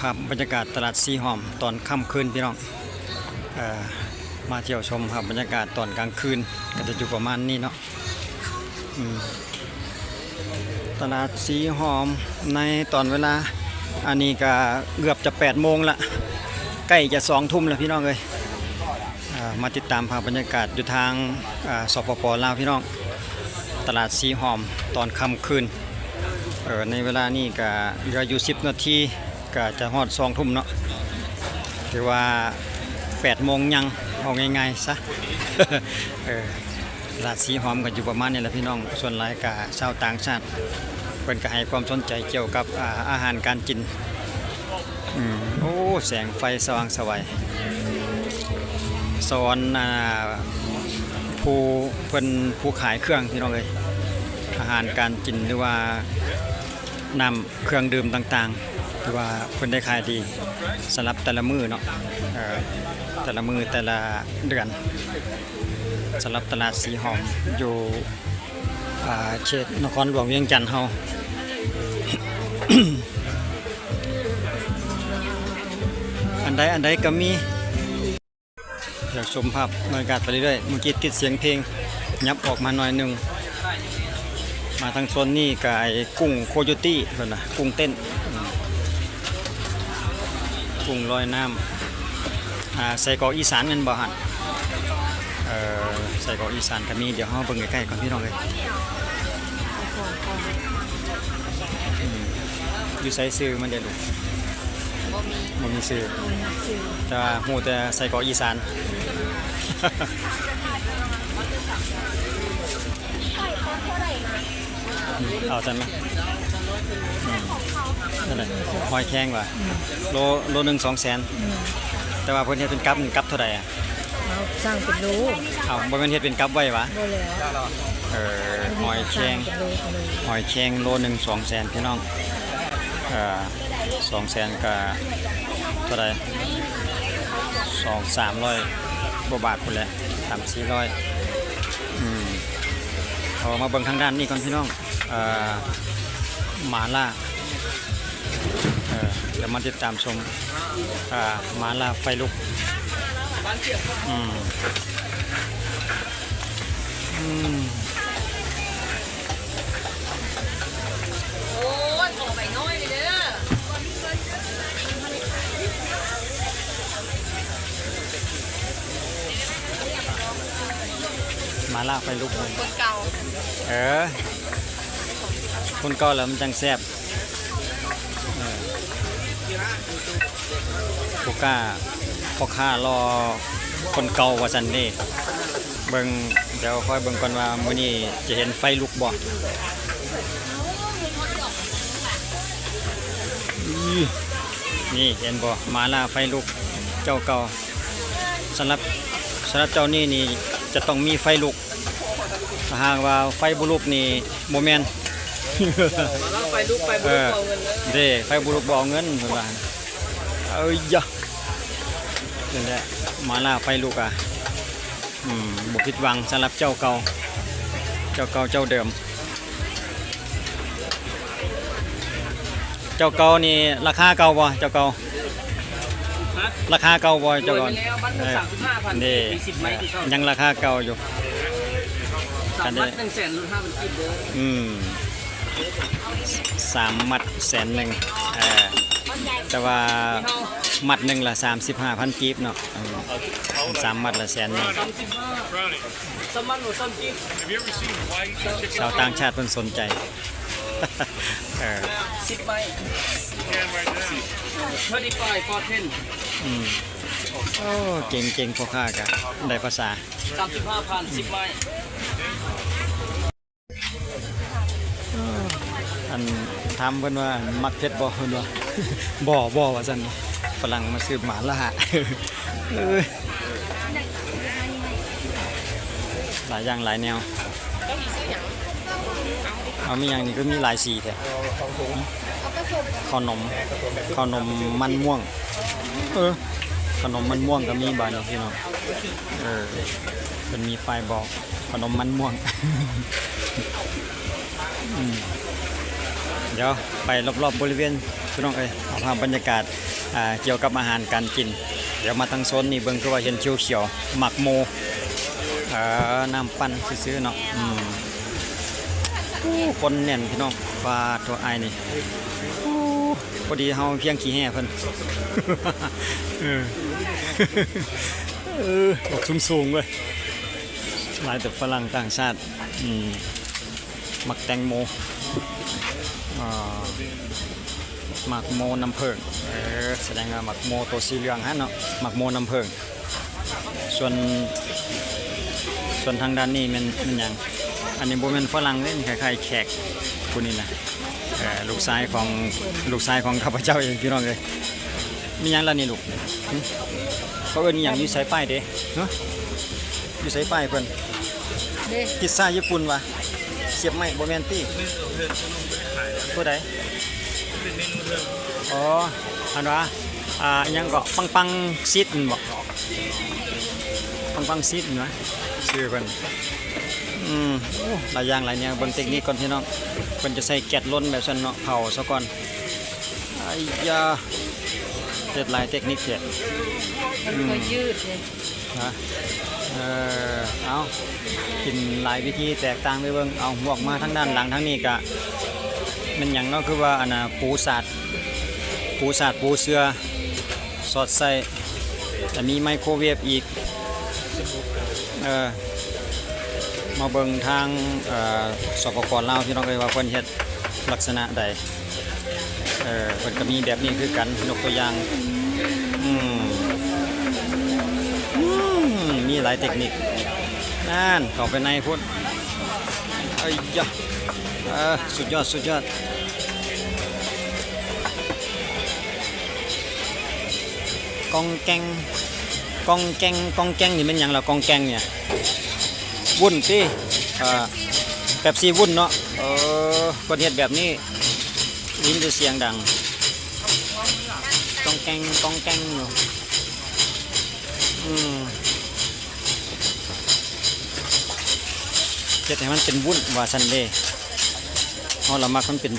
ภาพบรรยากาศตลาดสีหอมตอนค่ำคืนพี่น้องมาเที่ยวชมครับบรรยากาศตอนกลางคืนก็จะอยู่ประมาณนี้เนาะตลาดสีหอมในตอนเวลาอันนี้ก็เกือบจะ8 โมงละใกล้จะ2 ทุ่มแล้วพี่น้องเลยมาติดตามภาพบรรยากาศอยู่ทางสปป.ลาวพี่น้องตลาดสีหอมตอนค่ำคืนในเวลานี้ก็เหลืออยู่10 นาทีก็จะฮอด2 ทุ่มเนาะถือว่า8 โมงยังเอาง่ายๆซะ ตลาดสีหอมก็อยู่ประมาณนี้แหละพี่น้องส่วนหลายก็ชาวต่างชาติเพิ่นก็ให้ความสนใจเกี่ยวกับอาหารการกินโอ้แสงไฟสว่างไสวสอนผู้ขายเครื่องพี่น้องเลยอาหารการกินหรือว่านำเครื่องดื่มต่างๆหรือว่าเพิ่นได้ขายดีสำหรับแต่ละมื้อเนาะแต่ละมื้อแต่ละเดือนสำหรับตลาดสีหอมอยู่เขตนครหลวงเวียงจันทน์เฮา อันใดก็มีอยากชมภาพบรรยากาศไปเรื่อยๆเมื่อกี้ติดเสียงเพลงยับออกมาหน่อยนึงมาทางโซนนี้กับไอ้กุ้งโคโยตี้เพิ่นน่ะกุ้งเต้นกุ้งลอยน้ำใส่กรอกอีสานแม่นบ่หั่นใส่กรอกอีสานก็มีเดี๋ยวเฮาเบิ่งใกล้ๆก่อนพี่น้องเอ้ยอยู่ใส่ซื้อมันเด้อลูกบ่มีซื้อแต่ว่าฮู้แต่ใส่กรอกอีสาน เอาจันไหมนั่นแหละหอยแข้งว่ะโลหนึ่ง200,000แต่ว่าเพิ่นเฮ็ดเป็นกับเท่าไหร่อ่ะสร้างเป็นรูเอาบ่แม่นเฮ็ดเป็นกับไว้วะบ่แล้วหอยแข้งโลหนึ่ง200,000พี่น้อง200,000ก็เท่าไหร่200-300กว่าบาทพุ่นแหละ300-400เอามาเบิ่งทางด้านนี้ก่อนพี่น้องหมาล่าเดี๋ยวมาติดตามชมหมาล่าไฟลุกมาล่าไฟลุกคนเก่าคนเก่าแล้วมันจังแซ่บพ่อค้ารอคนเก่าว่าซั่นเด้เบิ่งเดี๋ยวค่อยเบิ่งก่อนว่ามื้อนี้จะเห็นไฟลุกบ่นี่เห็นบ่มาล่าไฟลุกเจ้าเก่าสำหรับเจ้านี่จะต้องมีไฟลุกถ้าหากว่าไฟบ่ลุกนี่บ่แม่นไฟลุกบ่เอาเงินเด้ไฟบ่ลุกบ่เอาเงินเพิ่นว่ายะนั่นแหละมาล่าไฟลุกบ่ผิดหวังสำหรับเจ้าเก่าเจ้าเดิมเจ้าเก่านี่ราคาเก่าบ่เจ้าเก่าราคาเก่าบ่เจ้าก่อนนี่ยังราคาเก่าอยู่กันได้3 มัด 100,000 กิโล3 มัด100,000แต่ว่ามัดหนึ่งละ35,000 กีบเนาะ3 มัดละ100,000ชาวต่างชาติเพิ่นสนใจ10 ใบ35 for 10โอ้เก่งพ่อค้าก็ได้ภาษา 35,000 10 ใบอันถามเพิ่นว่ามักเผ็ดบ่เพิ่นว่าบ่ว่าซั่นฝรั่งมาซื้อหมาล่าหลายอย่างหลายแนวเอามีอย่างนี้ก็มีหลายสีแท้ขนมมันม่วงขนมมันม่วงก็มีบาดนี้พี่น้องมันมีไฟบอกขนมมันม่วง ดี๋ยวไปรอบๆบริเวณพี่น้องเอ้ยเอาภาพบรรยากาศเกี่ยวกับอาหารการกินเดี๋ยวมาทางโซนนี้เบิ่งคือว่าเห็นเขียวๆหมักโมน้ำปั่นซื้อๆเนาะคนแน่นพี่น้องปลาตัวไอนี่พอดีเฮาเพียงขี้แห่เพิ่น บอกสูงๆเว้ยหลายแต่ฝรั่งต่างชาติมักแตงโมหมักโมน้ำผึ้งแสดงว่าหมักโมตัวสีเหลืองฮะเนาะหมักโมน้ำผึ้งส่วนทางด้านนี้มันหยังอันนี้บ่แม่นฝรั่งเล่นคล้ายๆแขกผู้นี้นะลูกชายของข้าพเจ้าเองพี่น้องเอ้ยมีหยังล่ะนี่ลูกเขาเอิ้นอีหยังอยู่ไสป้ายเด้ฮะอยู่ไสป้ายเพิ่น เด้ พิซซ่าญี่ปุ่นวะเสียบไม้บ่แม่นตี้ผู้ใดอ๋ออันว่าอิหยังก็ปังซีดนั่นบ่ปังซีดนั่นวะชื่อเพิ่นโอ้หลายอย่างหลายแนวเบิ่งเทคนิคก่อนพี่น้องเพิ่นจะใส่แก๊สล้นแบบซั่นเนาะเผาซะก่อนไอ้ยาเฮ็ดหลายเทคนิคแท้ ก็ยืดเลย ฮะเอากินหลายวิธีแตกต่างไปเบิ่งเอาหมวกมาทั้งด้านหลังทั้งนี้ก็มันหยังเนาะคือว่าอันน่ะปูสาดปูเสือสอดใส่แต่มีไมโครเวฟอีกมาเบิ่งทางสปป.ลาวพี่น้องเอ้ยว่าเพิ่นเฮ็ดลักษณะใดเพิ่นก็มีแบบนี้คือกันยกตัวอย่างมีหลายเทคนิคนั่นเข้าไปในพุ่นไอ้ยะสุดยอดกองแกงนี่มันหยังล่ะกองแกงเนี่ยวุ่นสิเป๊ปซี่วุ่นเนาะคนเฮ็ดแบบนี้ยิ้มจะเสียงดังกองแกงอยู่เฮ็ดให้มันเป็นวุ้นว่าซั่นเด้เฮาละมักมันเป็น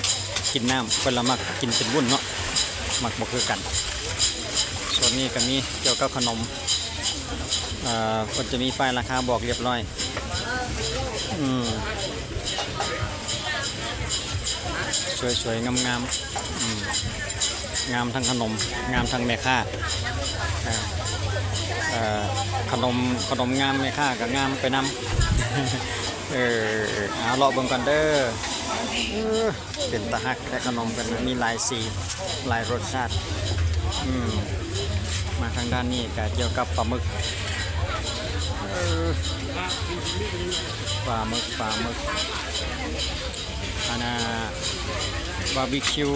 กินน้ำเพิ่นละมักกินเป็นวุ้นเนาะมักบ่คือกันส่วนนี้ก็มีเกี่ยวกับขนมเพิ่นจะมีป้ายราคาบอกเรียบร้อยสวยๆงามงามทั้งขนมงามทั้งแม่ค้าขนมงามแม่ค้าก็งามไปนำเอาเลาะเบิ่งกันเด้อเป็นตะฮักแต่ขนมกันมีหลายสีหลายรสชาติมาทางด้านนี้ก็เกี่ยวกับปลาหมึกอันน่ะบาร์บีคิว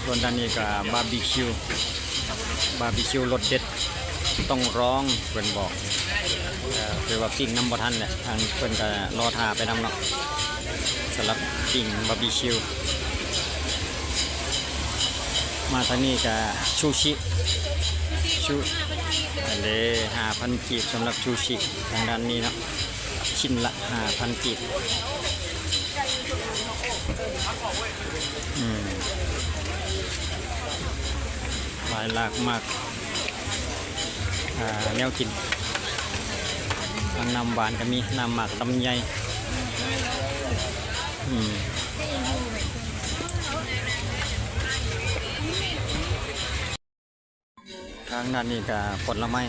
ส่วนด้านนี้ก็บาร์บีคิวรสเด็ดต้องร้องเพิ่นบอกคือว่าปิ้งน้ำบ่ทันแหละทางเพิ่นก็รอท่าไปนำเนาะสำหรับปิ้งบาร์บีคิวมาทางนี้ก็ชูชิอันเด้5,000 กีบสำหรับชูชิทางด้านนี้เนาะชิ้นละ 5,000 กีบหลายหลากมากแนวกินทางน้ำหวานก็มีน้ำหมากลำไยทางนั้นนี่ก็ผลไม้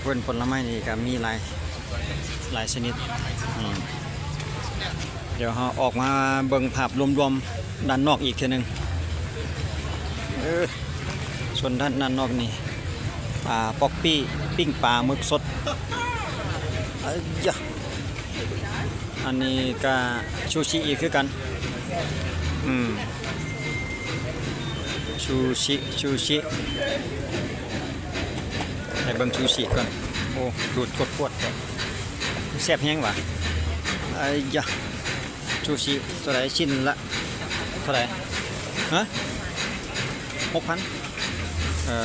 เพื่อนผลไม้นี่ก็มีหลายชนิดเดี๋ยวเราออกมาเบิ่งภาพรวมๆด้านนอกอีกทีนึงส่วนด้านนอกนี่ป๊อกปี้ปิ้งปลาหมึกสดอันนี้ก็ชูชิอีกคือกันชูชิให้เบิ่งชูชิก่อนโอ้ดูดกดแซ่บแห้งว่ะชูชิเท่าไหร่ชิ้นละเท่าไหร่ฮะ 6,000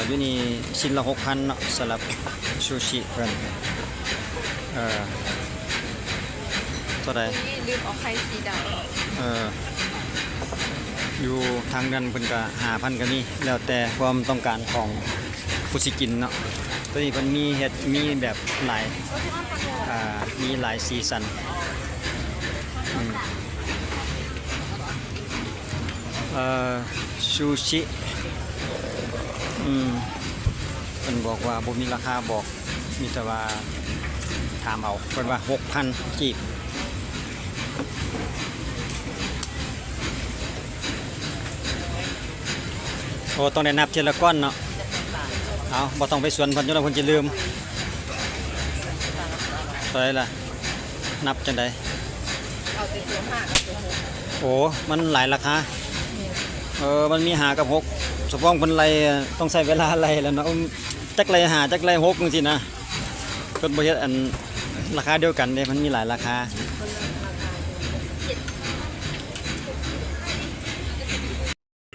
อยู่นี่ชิ้นละ 6,000 เนาะสำหรับซูชิเพิ่นเท่าไหร่ลืมเอาไข่สีดำ อยู่ทางนั้นเพิ่นก็5,000ก็มีแล้วแต่ความต้องการของผู้สิกินเนาะตัวนี้เพิ่นมีเฮ็ดมีแบบหลายมีหลายสีสันซูชิเพิ่นบอกว่าบ่มีราคาบอกมีแต่ว่าถามเอาเพิ่นว่า 6,000 กีบโอ้ต้องได้นับทีละก้อนเนาะเอาบ่ต้องไปสวนเพิ่นอยู่แล้วเพิ่นจะลืมเท่าไหร่ล่ะนับจังได๋เอาแต่ตัว5กับตัว6โอ้มันหลายราคามันมี5กับ6สมองเพิ่นไล่ต้องใช้เวลาไล่แล้วเนาะจักไล่5จักไล่6จังซี่นะเพิ่นบ่เฮ็ดอันราคาเดียวกันเด้มันมีหลายราคา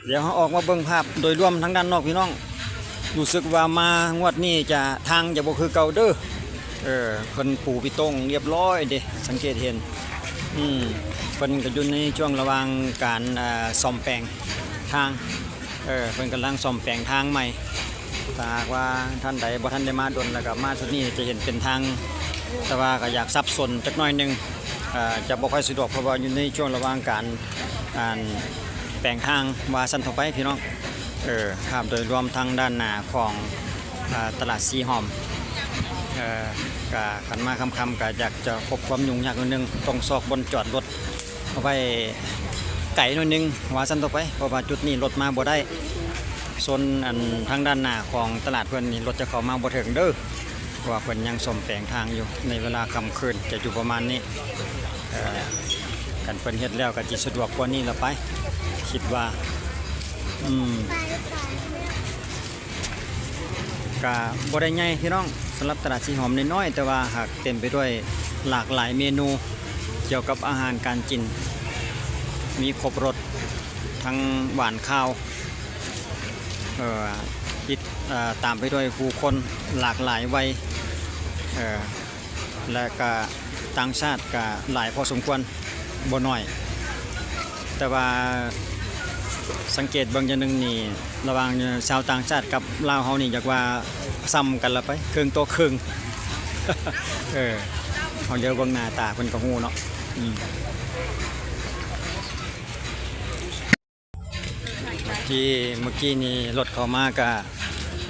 เดี๋ยวเราออกมาเบิ่งภาพโดยรวมทั้งด้านนอกพี่น้องรู้สึกว่ามางวดนี้จะทางจะบ่คือเก่าเด้อเพิ่นปูพี่ตงเรียบร้อยเด้สังเกตเห็นเพิ่นก็อยู่ในช่วงระหว่างการซ่อมแปลงทางเพิ่นกำลังซ่อมแปลงทางใหม่ถ้าหากว่าท่านใดบ่ทันได้มาดนแล้วก็มาสุดนี้จะเห็นเป็นทางแต่ว่าก็อยากซับซ้อนจักหน่อยนึงจะบ่ค่อยสะดวกเพราะว่าอยู่ในช่วงระหว่างการแปลงทางว่าซั่นต่อไปพี่น้องครับโดยรวมทางด้านหน้าของตลาดสีหอมก็ขันมาคำๆก็อยากจะพบความยุ่งยากนิดนึงต้องซอกบนจอดรถเอาไว้ไก่นิดนึงว่าซั่นต่อไปเพราะว่าจุดนี้รถมาบ่ได้โซนอันทางด้านหน้าของตลาดเพิ่นนี่รถจะเข้ามาบ่ถึงเด้อว่าเพิ่นยังซ่อมแปลงทางอยู่ในเวลาค่ำคืนจะอยู่ประมาณนี้กันเพิ่นเฮ็ดแล้วก็สิสะดวกกว่านี้ละไปคิดว่าก็บ่ได้ใหญ่พี่น้องสำหรับตลาดสีหอมน้อยๆแต่ว่าหากเต็มไปด้วยหลากหลายเมนูเกี่ยวกับอาหารการกินมีครบรสทั้งหวานข้าวตามไปด้วยผู้คนหลากหลายวัยและก็ต่างชาติก็หลายพอสมควรบ่น้อยแต่ว่าสังเกตบางอย่างนึงนี่ระหว่างชาวต่างชาติกับลาวเฮานี่อยากว่าซ้ำกันละไปครึ่งตัวครึ่งเฮาเดี๋ยวเบิ่งหน้าตาเพิ่นก็ฮู้เนาะที่เมื่อกี้นี่รถเข้ามาก็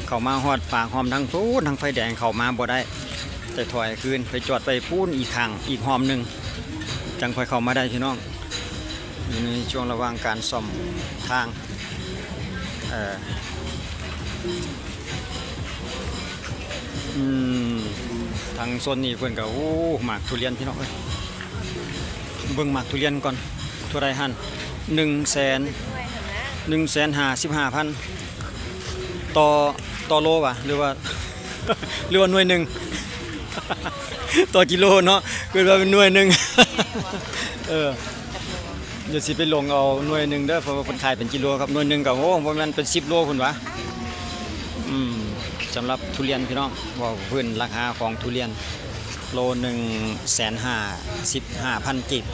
เข้ามาฮอดปากหอมทั้งพูนทั้งไฟแดงเข้ามาบ่ได้แต่ถอยคืนไปจอดไปพูนอีกข้างอีกหอมนึงจังค่อยเข้ามาได้พี่น้องอยู่ในช่วงระหว่างการซ่อมทางทางโซนนี้เพิ่นก็โอ้หมากทุเรียนพี่น้องเอ้ยเบิ่งหมากทุเรียนก่อนเท่าไรหั่น155,000ต่อโลว่ะหรือว่าหน่วยหนึ่งต่อกิโลเนาะคือว่าเป็นหน่วยหนึ่งเดี๋ยวสิไปลงเอาหน่วยหนึ่งเด้อเพราะว่าเพิ่นขายเป็นกิโลครับหน่วยหนึ่งก็โอ้บ่แม่นเป็น10โลพุ่นวะสำหรับทุเรียนพี่น้องว่าพื้นราคาของทุเรียนโล155,000กีบ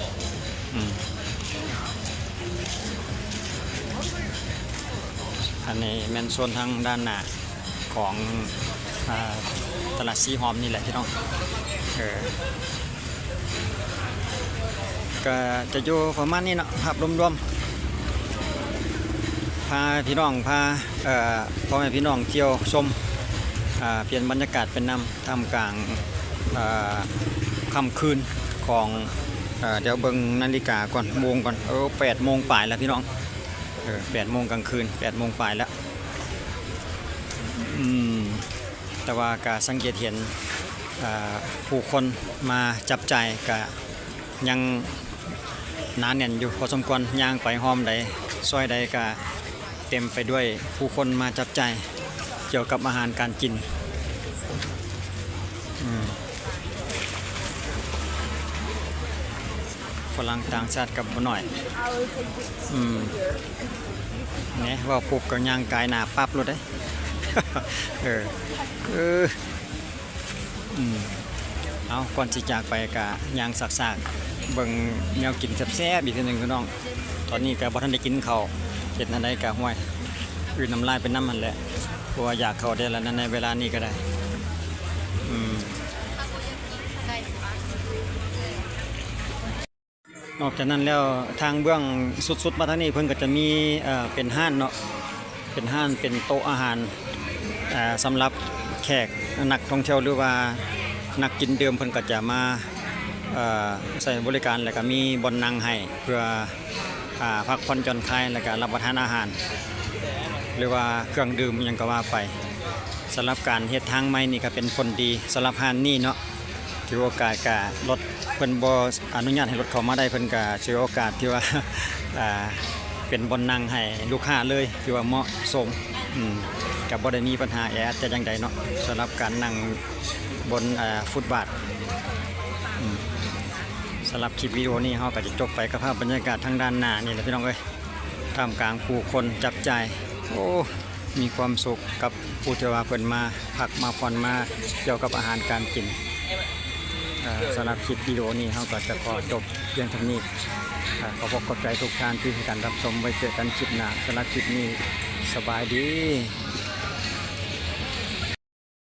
อันนี้แม่นโซนทางด้านหน้าของตลาดสีหอมนี่แหละพี่น้องก็จะอยู่ประมาณนี้เนาะภาพรวมๆพาพี่น้องพาพ่อแม่พี่น้องเที่ยวชมเปลี่ยนบรรยากาศเป็นนำท่ามกลางค่ำคืนของเดี๋ยวเบิ่งนาฬิกาก่อนโมงก่อน8 โมงปลายแล้วพี่น้อง8 โมงกลางคืน8 โมงปลายแล้วแต่ว่าการสังเกตเห็นผู้คนมาจับจ่ายก็ยังหนาแน่นอยู่พอสมควรย่างไปหอมใดซอยใดก็เต็มไปด้วยผู้คนมาจับจ่ายเกี่ยวกับอาหารการกินฝรั่งต่างชาติกับบ่หน่อยเนี่ยว่าปุ๊บก็ย่างกายหน้าปั๊บเลยได้เอาก่อนที่จากไปกะย่างสักๆเบิ่งแนวกินแซ่บๆอีกทีนึงพี่น้องตอนนี้ก็บ่ทันได้กินข้าว เฮ็ดอันใดก็ห้วยอื่นน้ำลายเป็นน้ำมันแหละเพราะว่าอยากเข้าได้แล้วนั้นในเวลานี้ก็ได้อืม ใช่ นอกจากนั้นแล้วทางเบื้องสุดๆมาทางนี้เพิ่นก็จะมีเป็นห้านเนาะเป็นห้านเป็นโต๊ะอาหารสำหรับแขกนักท่องเที่ยวหรือว่านักกินดื่มเพิ่นก็จะมาใช้บริการแล้วก็มีบ่อนนั่งให้เพื่อพักผ่อนหย่อนคลายแล้วก็รับประทานอาหาร หรือว่าเครื่องดื่มหยังก็ว่าไปสำหรับการเฮ็ดทางใหม่นี่ก็เป็นผลดีสำหรับห้านนี้เนาะถือโอกาสก็รถเพิ่นบ่อนุญาตให้รถเข้ามาได้เพิ่นก็ถือโอกาสที่ว่า เป็นบ่อนนั่งให้ลูกค้าเลยถือว่าเหมาะสมก็บ่ได้มีปัญหาแออัดแต่จังใดเนาะสำหรับการนั่งบนฟุตบาทสำหรับคลิปวิดีโอนี้เราก็จะจบไปกับภาพบรรยากาศทางด้านหน้านี่แหละพี่น้องเอ้ยท่ามกลางผู้คนจับจ่ายโอ้มีความสุขกับผู้ที่ว่าเพิ่นมาพักมาผ่อนมาเกี่ยวกับอาหารการกินสำหรับคลิปวิดีโอนี้เราก็จะขอจบเพียงเท่านี้ขอขอบใจทุกท่านที่ให้การรับชมไว้เจอกันคลิปหน้าสำหรับคลิปนี้สบายดี